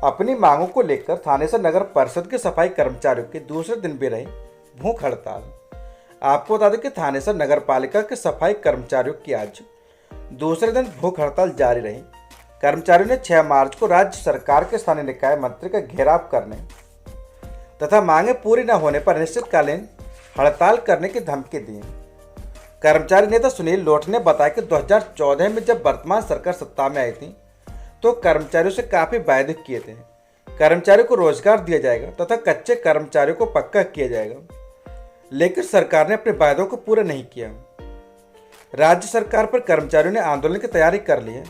अपनी मांगों को लेकर थानेसर नगर परिषद के सफाई कर्मचारियों की दूसरे दिन भी रही भूख हड़ताल। आपको बता दें कि थानेसर नगर पालिका के सफाई कर्मचारियों की आज दूसरे दिन भूख हड़ताल जारी रही। कर्मचारियों ने 6 मार्च को राज्य सरकार के स्थानीय निकाय मंत्री का घेराव करने तथा मांगे पूरी न होने पर अनिश्चितकालीन हड़ताल करने की धमकी दी। कर्मचारी नेता सुनील लोठ ने बताया कि 2014 में जब वर्तमान सरकार सत्ता में आई थी तो कर्मचारियों से काफी वायदे किए थे। कर्मचारियों को रोजगार दिया जाएगा तथा कच्चे कर्मचारियों को पक्का किया जाएगा, लेकिन सरकार ने अपने वायदों को पूरा नहीं किया। राज्य सरकार पर कर्मचारियों ने आंदोलन की तैयारी कर ली है।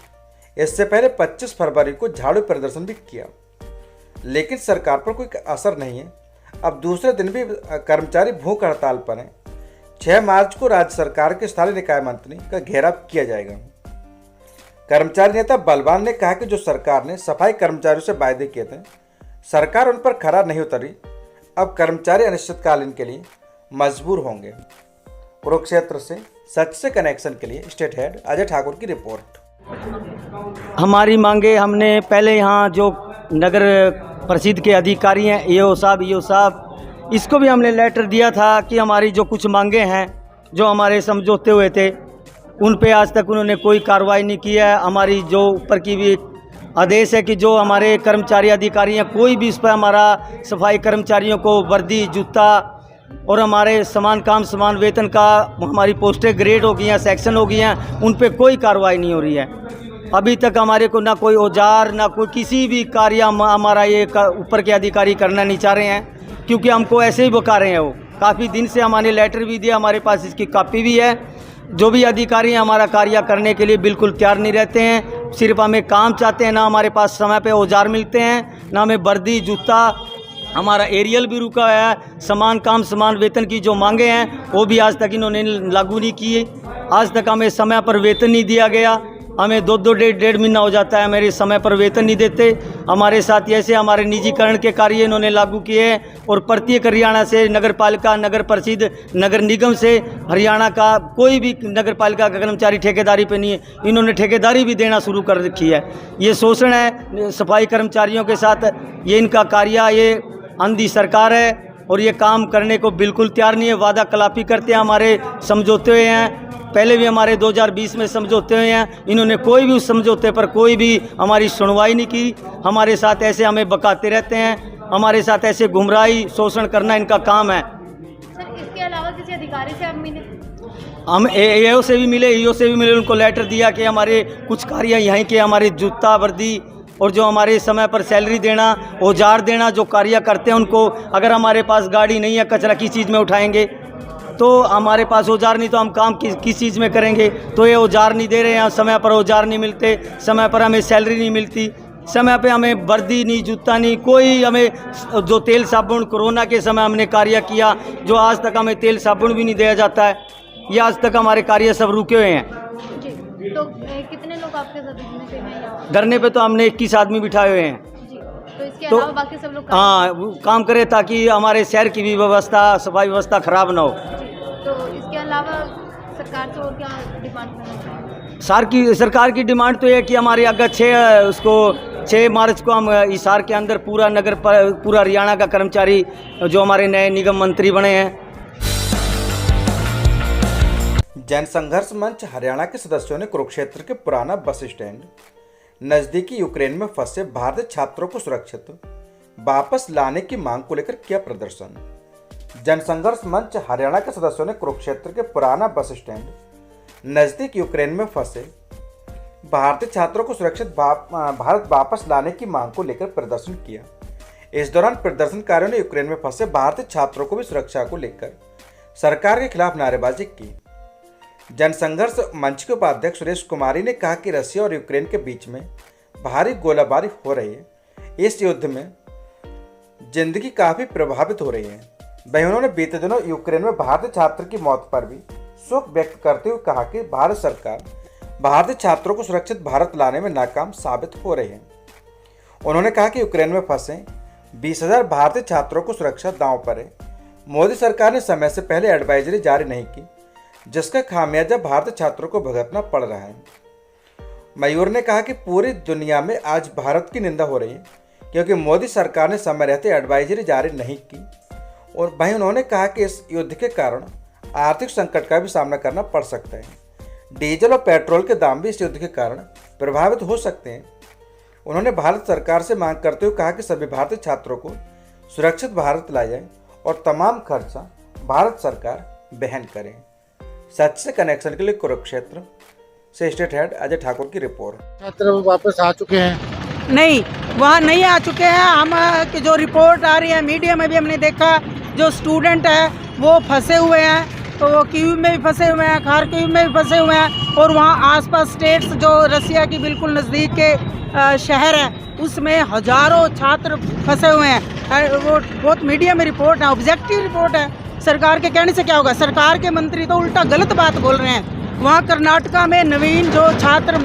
इससे पहले 25 फरवरी को झाड़ू प्रदर्शन भी किया, लेकिन सरकार पर कोई असर नहीं है। अब दूसरे दिन भी कर्मचारी भूख हड़ताल पर हैं। 6 मार्च को राज्य सरकार के स्थानीय निकाय मंत्री का घेराव किया जाएगा। कर्मचारी नेता बलवान ने कहा कि जो सरकार ने सफाई कर्मचारियों से वायदे किए थे, सरकार उन पर खरा नहीं उतरी। अब कर्मचारी अनिश्चितकालीन के लिए मजबूर होंगे। कुरुक्षेत्र से सच से कनेक्शन के लिए स्टेट हेड अजय ठाकुर की रिपोर्ट। हमारी मांगे हमने पहले यहाँ जो नगर परिषद के अधिकारी हैं ईओ साहब इसको भी हमने लेटर दिया था कि हमारी जो कुछ मांगे हैं जो हमारे समझौते हुए थे उन पे आज तक उन्होंने कोई कार्रवाई नहीं की है। हमारी जो ऊपर की भी आदेश है कि जो हमारे कर्मचारी अधिकारी हैं कोई भी इस पर हमारा सफाई कर्मचारियों को वर्दी जूता और हमारे समान काम समान वेतन का हमारी पोस्टें ग्रेड हो गई हैं, सेक्शन हो गई हैं, उन पे कोई कार्रवाई नहीं हो रही है। अभी तक हमारे को ना कोई औजार ना कोई किसी भी कार्य हमारा ये ऊपर के अधिकारी करना नहीं चाह रहे हैं, क्योंकि हमको ऐसे ही बका रहे हैं। वो काफ़ी दिन से हमारे लेटर भी दिया, हमारे पास इसकी कॉपी भी है। जो भी अधिकारी हैं हमारा कार्य करने के लिए बिल्कुल तैयार नहीं रहते हैं। सिर्फ हमें काम चाहते हैं, ना हमारे पास समय पे औजार मिलते हैं, ना हमें वर्दी जूता। हमारा एरियल भी रुका है। समान काम समान वेतन की जो मांगे हैं वो भी आज तक इन्होंने लागू नहीं की। आज तक हमें समय पर वेतन नहीं दिया गया। हमें 2-2 डेढ़ महीना हो जाता है मेरे समय पर वेतन नहीं देते। हमारे साथ ऐसे हमारे निजीकरण के कार्य इन्होंने लागू किए हैं और प्रत्येक हरियाणा से नगर पालिका नगर परिषद नगर निगम से हरियाणा का कोई भी नगर पालिका का कर्मचारी ठेकेदारी पे नहीं है। इन्होंने ठेकेदारी भी देना शुरू कर रखी है। ये शोषण है सफाई कर्मचारियों के साथ। ये इनका कार्य ये अंधी सरकार है और ये काम करने को बिल्कुल तैयार नहीं है। वादा खिलाफी करते हैं, हमारे समझौते हुए हैं। पहले भी हमारे 2020 में समझौते हुए हैं। इन्होंने कोई भी उस समझौते पर कोई भी हमारी सुनवाई नहीं की। हमारे साथ ऐसे हमें बकाते रहते हैं। हमारे साथ ऐसे गुमराही शोषण करना इनका काम है। सर, इसके अलावा किसी अधिकारी से आप मिले? हम एओ से भी मिले, ईओ से भी मिले। उनको लेटर दिया कि हमारे कुछ कार्य यहीं के हमारे जूता वर्दी और जो हमारे समय पर सैलरी देना, औजार देना, जो कार्य करते हैं उनको। अगर हमारे पास गाड़ी नहीं है, कचरा किस चीज़ में उठाएंगे? तो हमारे पास औजार नहीं तो हम काम किस चीज़ में करेंगे? तो ये औजार नहीं दे रहे हैं, समय पर औजार नहीं मिलते, समय पर हमें सैलरी नहीं मिलती, समय पे हमें वर्दी नहीं जूता नहीं कोई। हमें जो तेल साबुन कोरोना के समय हमने कार्य किया, जो आज तक हमें तेल साबुन भी नहीं दिया जाता है। ये आज तक हमारे कार्य सब रुके हुए हैं। जी, तो कितने लोग आपके साथ धरने पे हैं यहाँ? धरने पे तो हमने 21 आदमी बिठाए हुए हैं। जी, तो इसके अलावा बाकी सब लोग काम करें ताकि हमारे शहर की भी व्यवस्था सफाई व्यवस्था खराब ना हो। तो इसके अलावा सरकार से और क्या डिमांड करना चाहिए? सरकार की डिमांड तो ये है कि हमारे अगर 6 मार्च को हम हिसार के अंदर पूरा हरियाणा का कर्मचारी जो हमारे नए निगम मंत्री बने हैं। जन संघर्ष मंच हरियाणा के सदस्यों ने कुरुक्षेत्र के पुराना बस स्टैंड नजदीकी यूक्रेन में फंसे भारतीय छात्रों को सुरक्षित वापस लाने की मांग को लेकर किया प्रदर्शन। जन संघर्ष मंच हरियाणा के सदस्यों ने कुरुक्षेत्र के पुराना बस स्टैंड नजदीक यूक्रेन में फंसे भारतीय छात्रों को सुरक्षित भारत वापस लाने की मांग को लेकर प्रदर्शन किया। इस दौरान प्रदर्शनकारियों ने यूक्रेन में फंसे भारतीय छात्रों को भी सुरक्षा को लेकर सरकार के खिलाफ नारेबाजी की। जनसंघर्ष मंच के उपाध्यक्ष सुरेश कुमारी ने कहा कि रशिया और यूक्रेन के बीच में भारी गोलाबारी हो रही है। इस युद्ध में जिंदगी काफी प्रभावित हो रही है। वहीं उन्होंने बीते दिनों यूक्रेन में भारतीय छात्र की मौत पर भी शोक व्यक्त करते हुए कहा कि भारत सरकार भारतीय छात्रों को सुरक्षित भारत लाने में नाकाम साबित हो रही है। उन्होंने कहा कि यूक्रेन में फंसे 20,000 भारतीय छात्रों को सुरक्षा दांव पर है। मोदी सरकार ने समय से पहले एडवाइजरी जारी नहीं की, जिसका खामियाजा भारतीय छात्रों को भुगतना पड़ रहा है। मयूर ने कहा कि पूरी दुनिया में आज भारत की निंदा हो रही है क्योंकि मोदी सरकार ने समय रहते एडवाइजरी जारी नहीं की। और वहीं उन्होंने कहा कि इस युद्ध के कारण आर्थिक संकट का भी सामना करना पड़ सकता है। डीजल और पेट्रोल के दाम भी इस युद्ध के कारण प्रभावित हो सकते हैं। उन्होंने भारत सरकार से मांग करते हुए कहा कि सभी भारतीय छात्रों को सुरक्षित भारत लाया जाए और तमाम खर्चा भारत सरकार वहन करे। सच से कनेक्शन के लिए कुरुक्षेत्र से स्टेट हेड अजय ठाकुर की रिपोर्ट। छात्र वापस आ चुके हैं? नहीं, वहाँ नहीं आ चुके हैं। हम की जो रिपोर्ट आ रही है मीडिया में भी हमने देखा, जो स्टूडेंट है वो फंसे हुए हैं, तो वो कीव में भी फंसे हुए हैं, खारकीव में भी फंसे हुए हैं, और वहाँ आसपास स्टेट्स जो रसिया की बिल्कुल नज़दीक के शहर हैं उसमें हजारों छात्र फंसे हुए हैं। वो बहुत मीडिया में रिपोर्ट है, ऑब्जेक्टिव रिपोर्ट है। सरकार के कहने से क्या होगा? सरकार के मंत्री तो उल्टा गलत बात बोल रहे हैं। वहाँ कर्नाटका में नवीन जो छात्र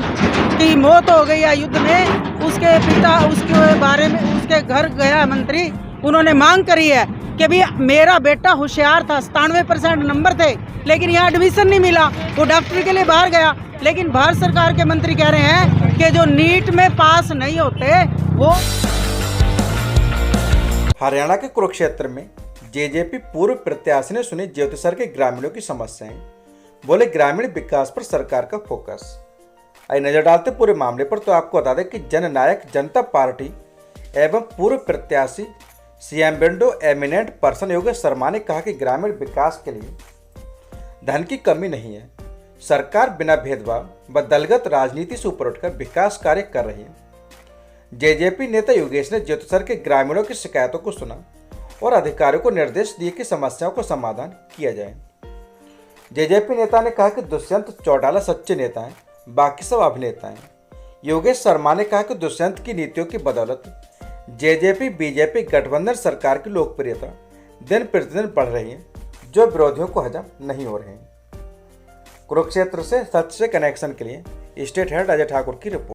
की मौत हो गई है युद्ध में, उसके पिता उसके बारे में उसके घर गया मंत्री, उन्होंने मांग करी है कि भी मेरा बेटा होशियार था, 97% नंबर थे, लेकिन यहाँ एडमिशन नहीं मिला, वो डॉक्टरी के लिए बाहर गया। लेकिन भारत सरकार के मंत्री कह रहे हैं कि जो नीट में पास नहीं होते वो। हरियाणा के कुरुक्षेत्र में जेजेपी पूर्व प्रत्याशी ने सुनी ज्योतिसर के ग्रामीणों की समस्याएं। बोले ग्रामीण विकास पर सरकार का फोकस। आइए नजर डालते पूरे मामले पर। तो आपको बता दें कि जननायक जनता पार्टी एवं पूर्व प्रत्याशी सीएमबेंडो एमिनेंट पर्सन योगेश शर्मा ने कहा कि ग्रामीण विकास के लिए धन की कमी नहीं है। सरकार बिना भेदभाव व दलगत राजनीति से ऊपर उठकर विकास कार्य कर रही है। जेजेपी नेता योगेश ने ज्योतिसर के ग्रामीणों की शिकायतों को सुना और अधिकारियों को निर्देश दिए कि समस्याओं का समाधान किया जाए। जेजेपी नेता ने कहा कि दुष्यंत चौटाला सच्चे नेता हैं, बाकी सब अभिनेता हैं। योगेश शर्मा ने कहा कि दुष्यंत की नीतियों की बदौलत जेजेपी बीजेपी गठबंधन सरकार की लोकप्रियता दिन प्रतिदिन बढ़ रही है, जो विरोधियों को हजम नहीं हो रहे हैं। कुरुक्षेत्र से सच से कनेक्शन के लिए स्टेट हेड अजय ठाकुर की रिपोर्ट।